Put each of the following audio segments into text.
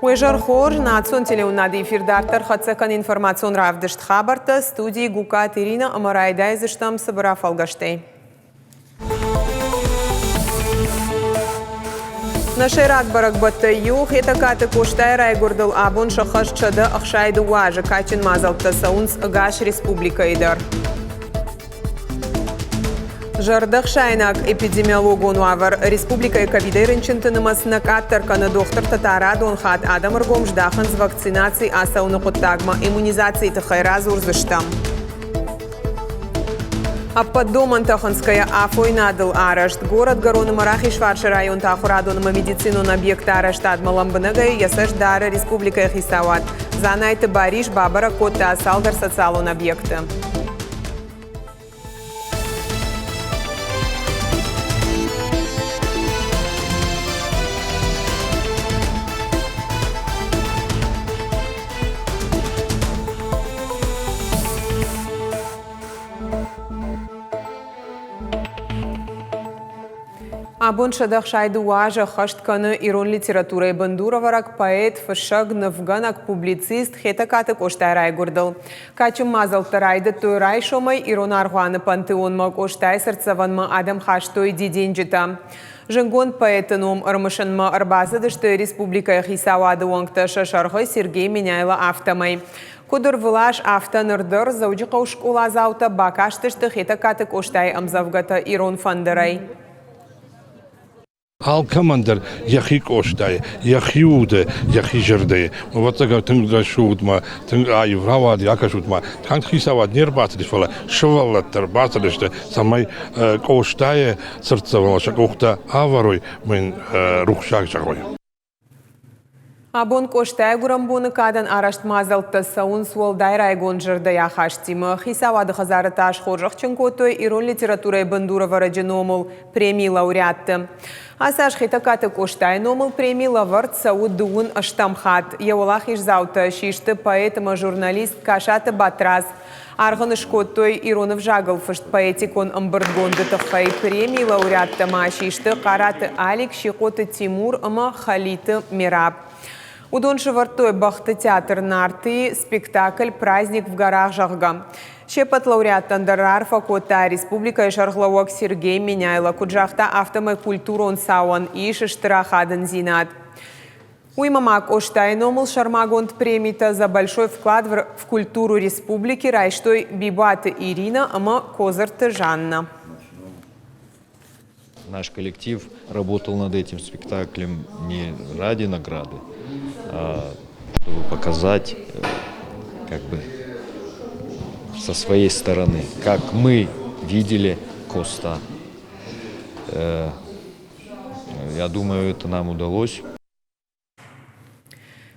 Уежар хор национ телеунады эфирдартар хатсакан информацион равдышт хабарта студии Гука Терина Амарайдай зыштам собора фалгаштей. Нашерат барак баттаю хетакаты коштай райгурдал абон шахаш чада ахшайды уажа качин мазалта саунс гаш республика идар. Жардах шайнак эпидемиологу нуавар республика ковидеринчинтынымас накаттар кана доктор татара донхат адамыргом ждахан с вакцинацией асауны құттагма иммунизации тахайра зурзыштам. Аппаддоман Таханская Афой надал арешт. Город Гороны Марахи Шварши район Тахурадонма медицину на объект арешт Адмаламбанагай Ясаш Дара Республика Хисават. Занайты Бариш Бабара Котта Асалдар социалон объекта. Абон шадах шайды уажа хаштканы ирон литературой бандуроварак поэт фашаг навганак публицист хетакаты коштай райгурдал. Качым мазал тарайды той рай шомай ирон аргуаны пантеонма коштай сарцаванма адам хаштой диденджита. Жengон поэтаном армышанма арбазадышты республика Хисавады уангта шашархой Сергей Меняйла автомай. Кудыр вылаш автонырдыр заудиқа ушкула заута бакаштышты хетакаты коштай амзавгата ирон фандырай. Алкамандер яхи коштай, яхи уде, яхи жерде. Вот так тынга шутма, тынга айвравад, яка шутма. Танк хисавад нербатли фала, швалаттер батлиште, самай коштай сердцевала шакухта аварой мен рухшак шакой. Абон коштай гурамбоны кадан арашт мазалта саун суалдай райгон жерда яхаштима. Хисавады хазарыташ хоржах чынкотой ирон литературой бандурова раджиномул премии лауреатты. Асаш хитакаты коштай номыл премии лавард сауд дуун аштамхат. Яулах ишзаута шишты поэтама журналист Кашаты Батраз. Арғаны шкоттой иронов жагыл фышт поэтикон амбардгонды тахай премии лауреатты ма шишты Караты Алик Шикоты Тимур ама Халиты Мираб. Удон шевартой бахты театр нарты спектакль «Праздник в горах Жахга». Шепат лауреат Тандарар Факота Республика Шарглауак Сергей Меняйла Куджахта автомой культурон сауан и шештырахаден зинат. Уймамак Оштайномыл Шармагонт премита за большой вклад в культуру республики Райштой Бибаты Ирина ама Козырты Жанна. Наш коллектив работал над этим спектаклем не ради награды, чтобы показать со своей стороны, как мы видели Коста. Я думаю, это нам удалось.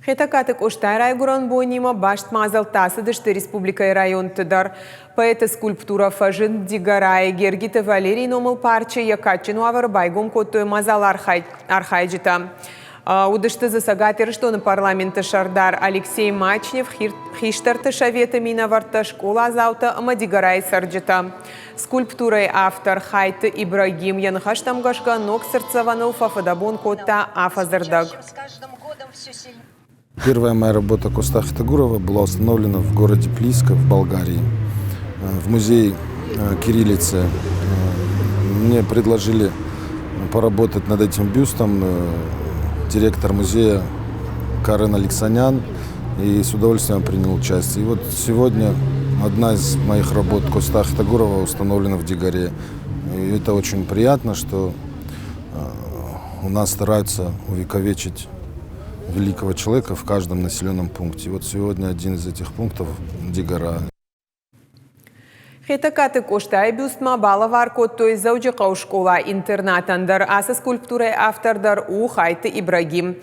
Хетакаты коштай райгуран бойнима башт мазал тасыдышты республика и район тыдар. Поэта скульптура фажин дигарай Гергита Валерий номыл парче якачину авар байгом коттой мазал архайджита. Удышты засагатер, что на парламенте Шардар Алексей Мачнев хиштарты шавета минаварта школа заута Мадигарай Сарджита. Скульптурой автор Хайты Ибрагим Янхаштамгашка ног сердцеванул фафадабон кота Афазардаг. Первая моя работа Коста Хитагурова была установлена в городе Плиска в Болгарии, в музее кириллицы. Мне предложили поработать над этим бюстом директор музея Карен Алексанян, и с удовольствием принял участие. И вот сегодня одна из моих работ Коста Хитагурова установлена в Дигаре. И это очень приятно, что у нас стараются увековечить великого человека в каждом населенном пункте. И вот сегодня один из этих пунктов – Дигара. Хетакаты коштай бюстма балавар коттой заудиқа школа интернатандар аса скульптурой автордар у Хайты Ибрагим.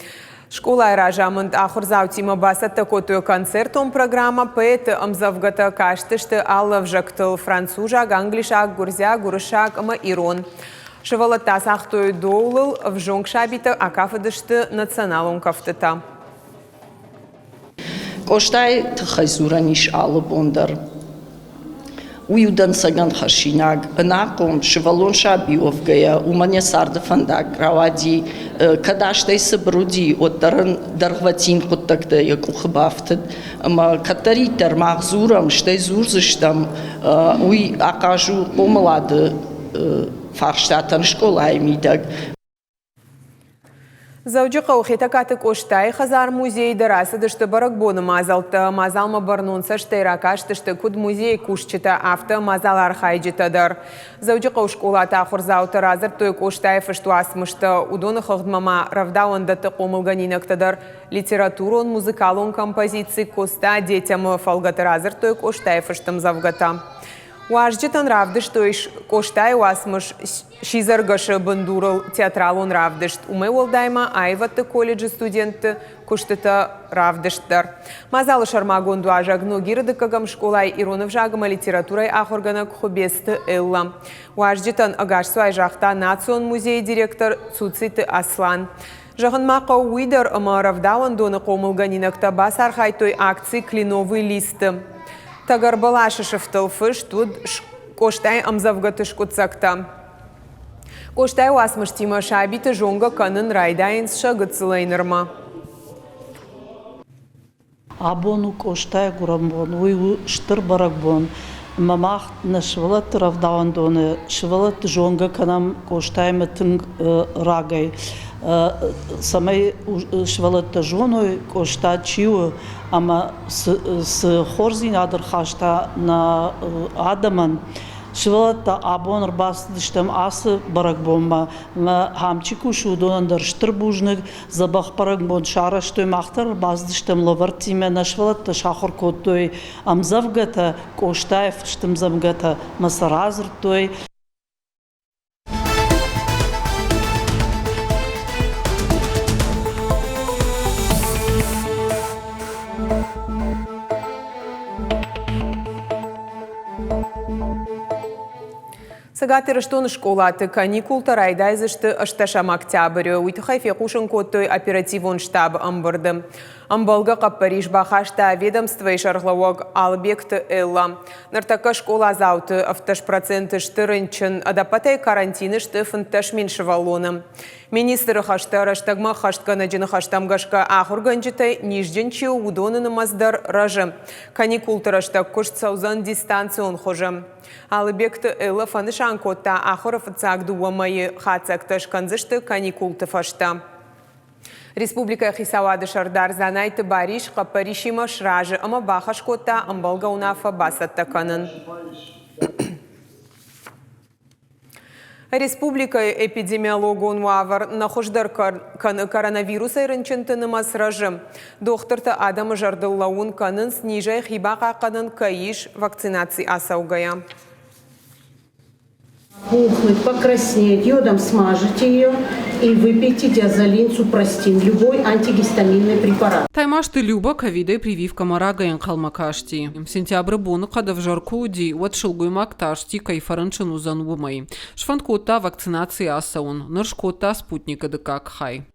Школа ражамынд ахурзаутима басатта коттой концертом программа поэты амзавгата каштышты аллав жактыл францужак, англишак, гурзяк, гурышак ама ирон. Шевалата сахтой доулыл в жонгшабита акафадышты националон кафтыта. Коштай тхайзураниш аллы бондар. Уюдан саган хашинаг, наком шевалон шабиов гая, умане сарда фандак, равади, кадаштай сабруди, от дархватин коттакта якухбафтад, ма катаритер махзурам, штай зурзыштам, уй акажу помлады фарштатан школай мидаг. Завжди қауқета катық оштай қазар музей дырасы дышты баракбоны мазалты. Мазалма барнунса штайракаш дышты күд музей кушчыта авто мазалар хайджитадыр. Завжди қаушколата ақырзауты разыр тойк оштай фыштуасмышты. Удоны қығдмама равдауандаты қомылганинақтадыр. Литературон, музыкалон композиции коста детям фалгаты разыр тойк оштай фыштым завгата. Уажджитан равдыш тойш коштай уасмыш шизаргашы бандурал театралон равдышт. Умей олдайма айватты колледжі студенті куштыта равдыштар. Мазалы шармагон дуажагну гирдыкагам школай иронов жагыма литературай ахоргана кхубесты элла. Уажджитан агашсу айжахта национ музей директор Цуциты Аслан. Жағынмақа уйдар ама равдауан доны қомылганинакта бас архайтой акции клиновый листы. Тагарбалашы шыфтылфыш тут коштай амзавгатыш куцакта. Коштай уасмыш тима шабиты жонга канын райдайынс шагыцылайнырма. Абону коштай гурамбон, уй штыр баракбон. Мамах на швалат равдауан доны, швалат жонга канам коштайма тынг рагай. Самай швалата жоной кошта чиу, ама с хорзин адыр хашта на адаман. Швалата абон рбас дыштам асы баракбонма. Хамчику шудонан дар штырбужник, забах баракбон шара штой махтар рбас дыштам лавартиме на швалата шахор коттой. Амзавгата коштаев штым замгата масаразр той. Сега тырыштон школаты каникул тарайдайзышты ашташам октябрь. Уйтыхай фекушын коттой оперативон штаб амбырды. Амбалга Париж бахашта ведомство и шарглауаг албекты элла. Нартака школа зауты авташ проценты штырынчын, адапатай карантины шты фынташ меншевалоным. Министр хаштара штагма хашткана джины хаштамгашка ахурганджитай нижденчи удоны намаздар ражы. Каникул тараштак кошт саузан дистанцион хожы. Албекты элла фанышан котта ахуров цагду уамайы хацакташ канзышты каникул тыфашта. Республика Хисавады Шардар занайты бариш Паришима шражы, ама бахашкота амбалга унафа басатта канын. Республика эпидемиологон вавар нахождар коронавируса ирынчынтыны масражы. Докторта Адам Жардыллаун канын снижай хибаqa канын каиш вакцинации асаугая. Пухнуть, покраснеть, йодом смажите ее и выпейте диазолин, супрастин, любой антигистаминный препарат. Таймашты люба ковида и прививка марагаян қалмакашти. Сентябрь боны қадав жарку ди от шылгуй макташти кайфаранчыну занубымай. Шфанкота вакцинации асаун, ныршкота спутника дыкак хай.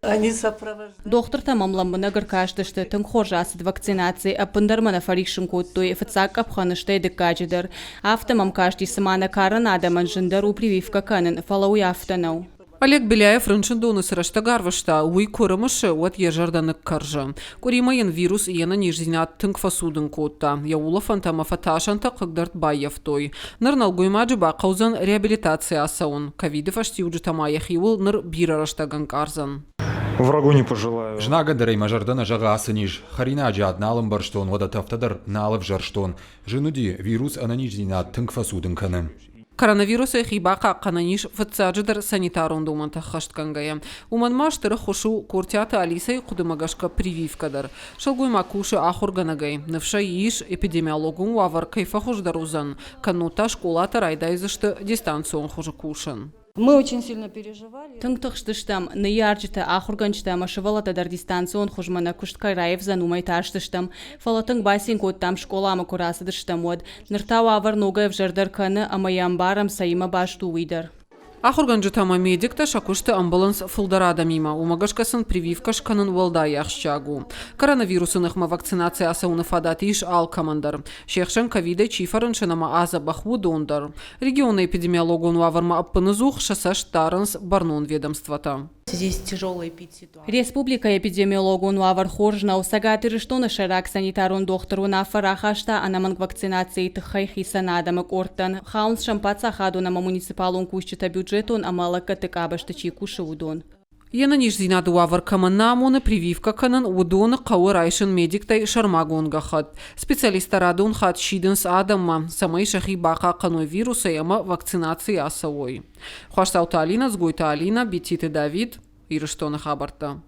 Доктор тамамламына гыркаштышты тың хоржасыд вакцинации апындармана фарикшын коттой фацак апханыштай дыкачыдыр. Автомамкашти сымана каран адаман жындар прививка канын фалауи автонау. Олег Беляев рынчындуны сырашта гарвашта, уй көріміші от ержарданық каржы. Көремайын вирус ена нежзинат тынк фасудын котта. Яула фантама фаташанта қығдарт байев той. Ныр налгоймаджы бақаузан реабилитация асаун. Ковиды фашти уджитамая хиул ныр бирарыштаган карзан. Врагу не пожелаю. Жнага дырей мажардана жага асыниж. Харина аджад налым барштон, вода тафтадар налыв жарштон. Жынуди вирус ананижзинат тынк фасудын каны. Коронавирусы хибаqa кананиш фатсаджидар санитарон думанта хашткангая. Уманмаштыры хошу кортята алисай кудымагашка прививкадар. Шалгуй макуши ахурганагай. Навша иш эпидемиологун вавар кайфа хождарузан. Канута школата райдайзышты дистанцион хожакушан. Мы очень сильно переживали. Тыңтықштыштам, ныярджыта ахурганчта машывалата дар дистанцион хожмана кушткай раев занумай таштыштам. Фалатың басин коттам школа макурасыдыштам од. Ныртау авар ногай в жардар каны амаямбарам саима башту уйдар. Ахурганджитама медикта шакушты амбуланс фулдарада мима. Умагашкасын прививкаш канын уалда яхшчагу. Коронавирусынықма вакцинация асауны фадатиш ал командар. Шехшен ковида чифарын шынама аза бахву дондар. Регионы эпидемиологун ваварма аппынызух шасаш таранс барнун ведомствата. Здесь тяжелая ситуация. Республика эпидемиологун вавар хоржна усагатыры что на шарак санитарун доктору на фарахашта анаманг вакцинации тхайхи санадамак ортан. Хаунс шампаца хаду на муниципалун кущита бюджетун амалака тыкабашта чикуши удон. Яна нижзинады вавар каманамуны прививка канын удоны қауы райшын медиктай шармагун гахат. Специалистарадун хат шидынс адамма. Самай шахи бақа қаной вируса яма вакцинация асауой. Хуашсаута Алина, Сгойта Алина, Бетиты Давид, Ирыштоны хабарта.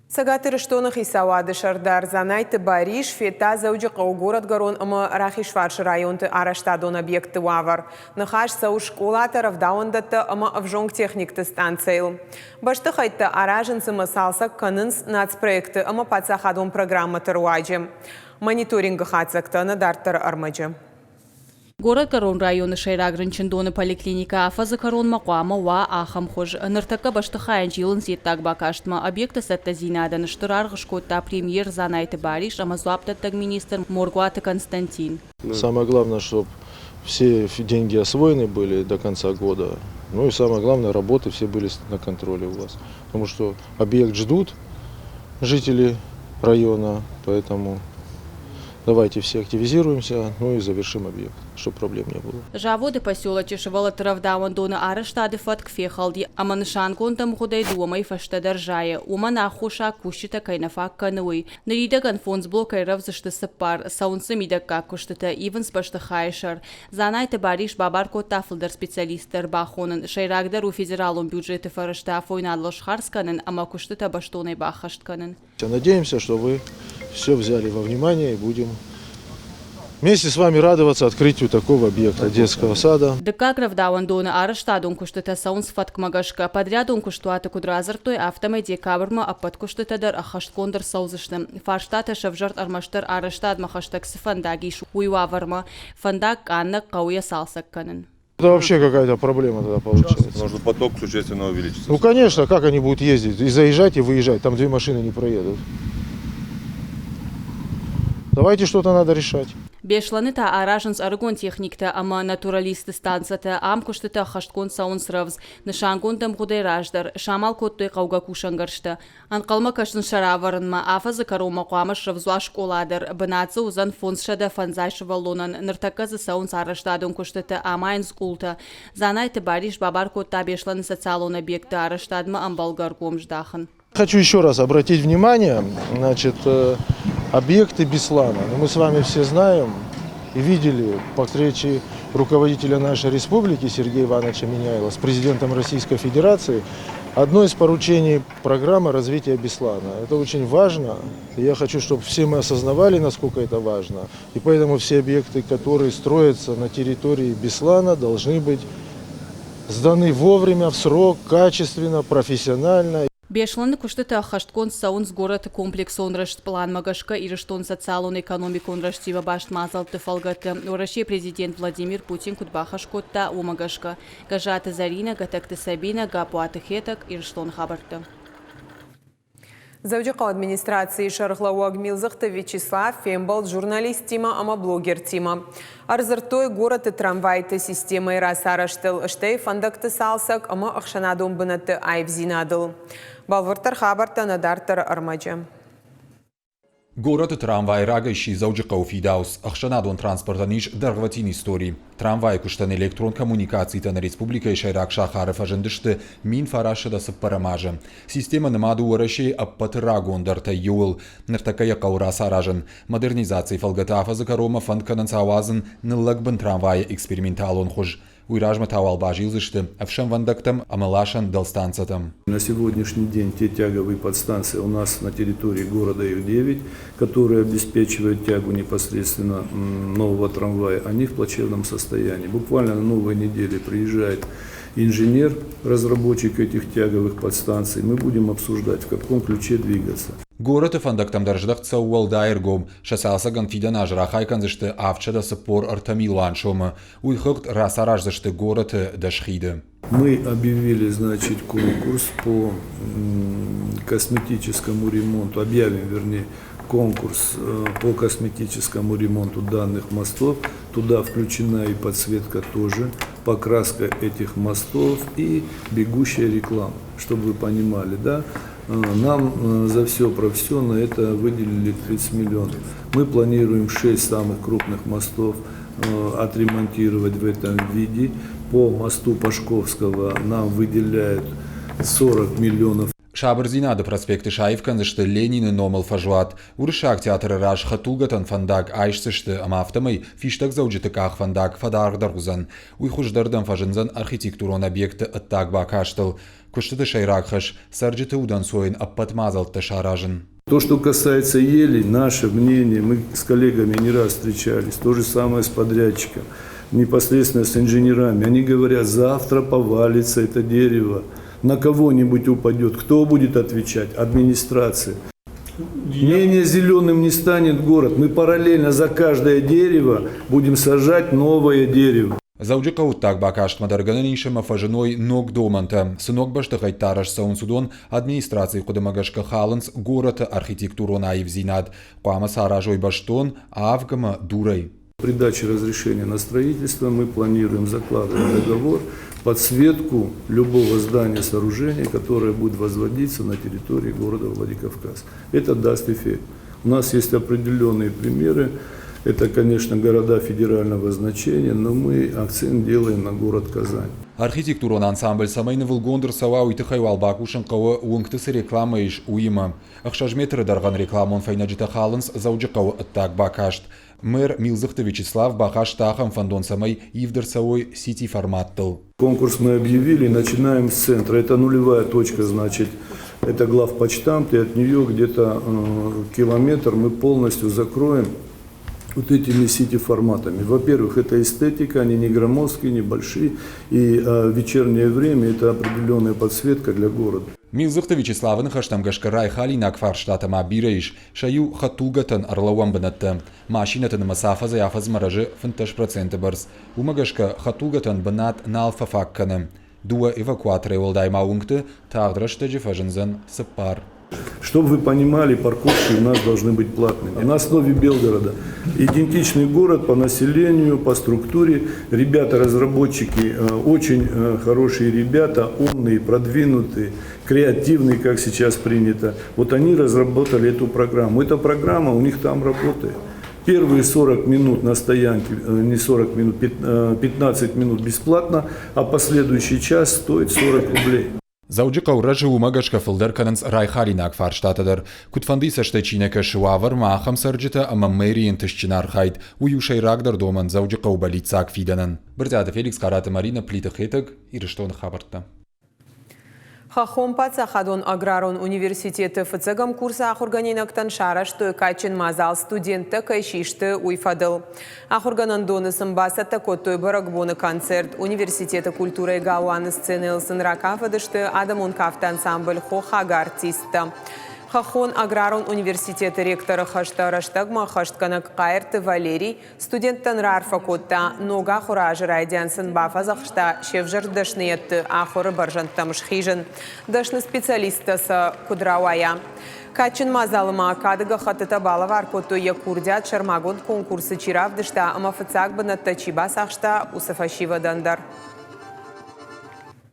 Сагаты Рыштонах и Сауады Шардар Занайты Бариш, Фета Зауджиқау город Гарон, ама Рахишварш районты Араштадон объекты Вавар. Нахаш Сау школата Равдаундата, ама Авжонг техникты станцейл. Башты хайты Аражынсы Масалсак Канынс нацпроекты, ама Пацахадон программа Таруаджи. Мониторинг хацакта Надартар Армаджи. Город Карон районы Шайрагрынчындоны поликлиника афазы Карон мақуама ва ахамхож. Ныртака баштыхайын жылын зеттаг бакаштма объекта сәтті зинады ныштырар ғышкотта премьер Занайты Бариш, амазуаптаттаг министр Моргуаты Константин. Самое главное, чтобы все деньги освоены были до конца года. Ну и самое главное, работы все были на контроле у вас. Потому что объект ждут жители района, поэтому давайте все активизируемся, ну и завершим объект, чтобы проблем не было. Жаводы поселочи шевала Таравдауандона Араштады фатк фехалди, а маншанкон там худай дома и фашта держая. Умана хуша кущита кайнафак кануи. Наридаган фонд блока и равзашты сапар, саунсы мидака куштата ивен спашта хайшар. Занайты Бариш бабарко тафлдер специалистер бахонен, шайрагдар у федералум бюджеты фарашта фойнадлош харсканен, ама куштата баштоной бахаштканен. Надеемся, что вы все взяли во внимание и будем вместе с вами радоваться открытию такого объекта детского сада. Декак Равдауандона Араштадун куштата саунс фаткмагашка подрядун куштуата кудразартой автомедия кабрма апат куштатадар ахашткондер саузыштым. Фарштата шавжарт армаштар Араштад махаштаг сфандагиш уйваварма фандак анна кауя салсакканен. Это вообще какая-то проблема тогда получается. Может поток существенно увеличится. Ну конечно, как они будут ездить и заезжать и выезжать, там две машины не проедут. Давайте что-то надо решать. Бешланыта аражанс аргон техникта, ама натуралисты станцата, ам куштата хашткон саунс равз, нышангон там худай раждар, шамал коттой кауга кушангаршта. Анкалма каштын шараварынма, афазы карома куамаш равзуаш коладар, бынатсы узан фонсшада фанзайш валонан, ныртаказы саунс араштадон куштата амайн скулта. Занайты Бариш бабар котта бешланы социалон объекта араштадма амбалгар комждахан. Хочу еще раз обратить внимание, значит, объекты Беслана. Мы с вами все знаем и видели по встрече руководителя нашей республики Сергея Ивановича Миняйла с президентом Российской Федерации. Одно из поручений программы развития Беслана. Это очень важно. Я хочу, чтобы все мы осознавали, насколько это важно. И поэтому все объекты, которые строятся на территории Беслана, должны быть сданы вовремя, в срок, качественно, профессионально. Бешланы куштата хашткон саунс город комплекс онрашт план магашка и рештон социалон экономик онраштива башт мазалты фалгаты. Ураши президент Владимир Путин кутбахашкотта умагашка. Гажаты Зарина, гатакты Сабина, гапуаты хетак и рештон хабарта. Завдяка администрации Шархлауаг Милзахта Вячеслав Фембал, журналист Тима, ама блогер Тима. Арзартой город и трамвайты системой Расараштыл, штей фандакты салсак, ама ахшанадом бынаты айвзинадыл. Балвартар хабарта надартар армаджа. Город трамвай рагайши зауджикау фидаус, ахшанадон транспортаниш даргватин истории. Трамвай куштан электрон коммуникации на республика и шайрак шахаров ажендышты мин фарашада саппарамажа. Система намаду ураши аппатрагон дарта юл, нартакая каура саражен. Модернизации фалгатафа закарома фанд канансауазен ныллагбан трамвай эксперименталон хуж. Уйражма тавал бажилзышты, а всем вандактам амалашан дал-станцатам. На сегодняшний день те тяговые подстанции у нас на территории города их 9, которые обеспечивают тягу непосредственно нового трамвая, они в плачевном состоянии. Буквально на новой неделе приезжает инженер, разработчик этих тяговых подстанций. Мы будем обсуждать, в каком ключе двигаться. Город фандактам дарждах цауал дайргом, шасалсаган фидана жрахайкан зашты авчада сапор артамилуан шома, уйхогт расараж зашты город дашхиды. Мы объявили, значит, конкурс по косметическому ремонту, объявим, вернее, конкурс по косметическому ремонту данных мостов. Туда включена и подсветка тоже, покраска этих мостов и бегущая реклама, чтобы вы понимали, да? Нам за все про все на это выделили 30 миллионов. Мы планируем 6 самых крупных мостов отремонтировать в этом виде. По мосту Пашковского нам выделяют 40 миллионов. Шабрзинада проспекты Шаевкан зашты Ленин номал фажуат. Уршак театры раш хатулгатан фандак айшсышты амафтамай фиштак зауджитыках фандак фадаргдаргузан. Уйхуждардан фажинзан архитектурон объекты оттак бакаштал. Куштыды шайракхаш сарджиты удан соин аппатмазал ташаражен. То, что касается елей, наше мнение, мы с коллегами не раз встречались, то же самое с подрядчиком, непосредственно с инженерами. Они говорят, завтра повалится это дерево, на кого-нибудь упадет. Кто будет отвечать? Администрация. Менее зеленым не станет город. Мы параллельно за каждое дерево будем сажать новое дерево. Зауджикаут так бакашт мадаргананишем афажиной ног доманта. Сынок баштахай тараш саунсудон администрации кудамагашка халанс город архитектурон аевзинад. Куама саражой баштон авгама дурой. При даче разрешения на строительство мы планируем закладывать договор подсветку любого здания, сооружения, которое будет возводиться на территории города Владикавказ. Это даст эффект. У нас есть определенные примеры. Это, конечно, города федерального значения, но мы акцент делаем на город Казань. Архитектурон ансамбль самайны вылгондыр сава уйтыхай валбакушын кауы уыңтысы реклама иш уйма. Ахшажметры дарган рекламон файнаджита халанс зауджикау оттак бакашт. Мэр Милзыхты Вячеслав бахаштахам фандон самай ивдерсовой сети форматтыл. Конкурс мы объявили, начинаем с центра. Это нулевая точка, значит, это главпочтамт, и от нее где-то километр мы полностью закроем вот этими сити-форматами. Во-первых, это эстетика, они не громоздкие, не большие, и в вечернее время это определенная подсветка для города. Милзыхты Вячеславын хаштамгашка райхалина кварштата мабираиш, шаю хатугатан арлауан банатта. Машинатын масафа заяфаз маражы 50% барс. Умагашка хатугатан банат налфафакканы. Дуа эвакуаторы олдай маунгты, тағдырашты жифажынзан сыппар. Чтобы вы понимали, парковки у нас должны быть платными. На основе Белгорода идентичный город по населению, по структуре. Ребята-разработчики очень хорошие ребята, умные, продвинутые, креативные, как сейчас принято. Вот они разработали эту программу. Эта программа у них там работает. Первые 40 минут на стоянке, не 40 минут, 15 минут бесплатно, а последующий час стоит 40 рублей. Зауджикау ражу умагашка филдеркананс райхалинак фарштатадыр. Кутфандиса штечинека шуавар махам сарджита ама мэриен тышчинархайт. Уюшай рагдар доман зауджикау балицак фиданан. Бірзады Феликс Караты Марина Плитахетаг и Рештон Хабартта. Хахом Пацахадон Аграрон университеты фцгам курса ахурганинактан шарашты качин мазал студенты кайшишты уйфадыл. Ахурганан донысын басатта коттой барагбоны концерт университеты культуры и галуаны сцены ылсын ракафадышты адамон кафты ансамбль хохага артиста. Хахон Аграрон университеты ректоры хашта раштагма хаштканак кайрты Валерий студенттан рарфа котта нога хуражы райдянсын бафа захшта шевжыр дашниетты ахуры баржантамыш хижын. Дашны специалистасы кудрауая. Качин мазалыма кадыга хатыта балавар котто якурдят шармагон конкурсы чиравдышта амафыцак банатта чиба сахшта усафашива дандар.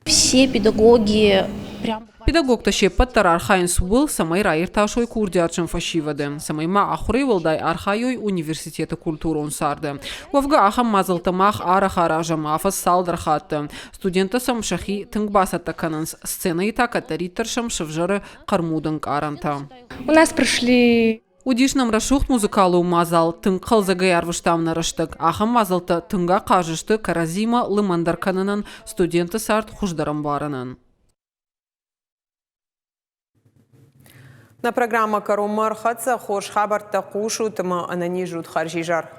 Все педагоги прям... Педагог ташепаттар архайнс был самай райрташой курдячым фашивады. Самай ма ахурей волдай архайой университета культурон сарды. Вавга ахам мазалтамах арахаражам афас салдархатты. Студента сам шахи тынгбасатта кананс сцены и так атаритаршам шевжары кармудан каранта. У нас прошли... Удишнам рашухт музыкалу мазал тынгқал загайарвыштам нараштык. Ахам мазалта тынга кажышты каразима лымандар кананан студенты сарт хуждарам баранан. На программа «Карумар» хатса хош хабар тақушу тыма анани жуд харжижар.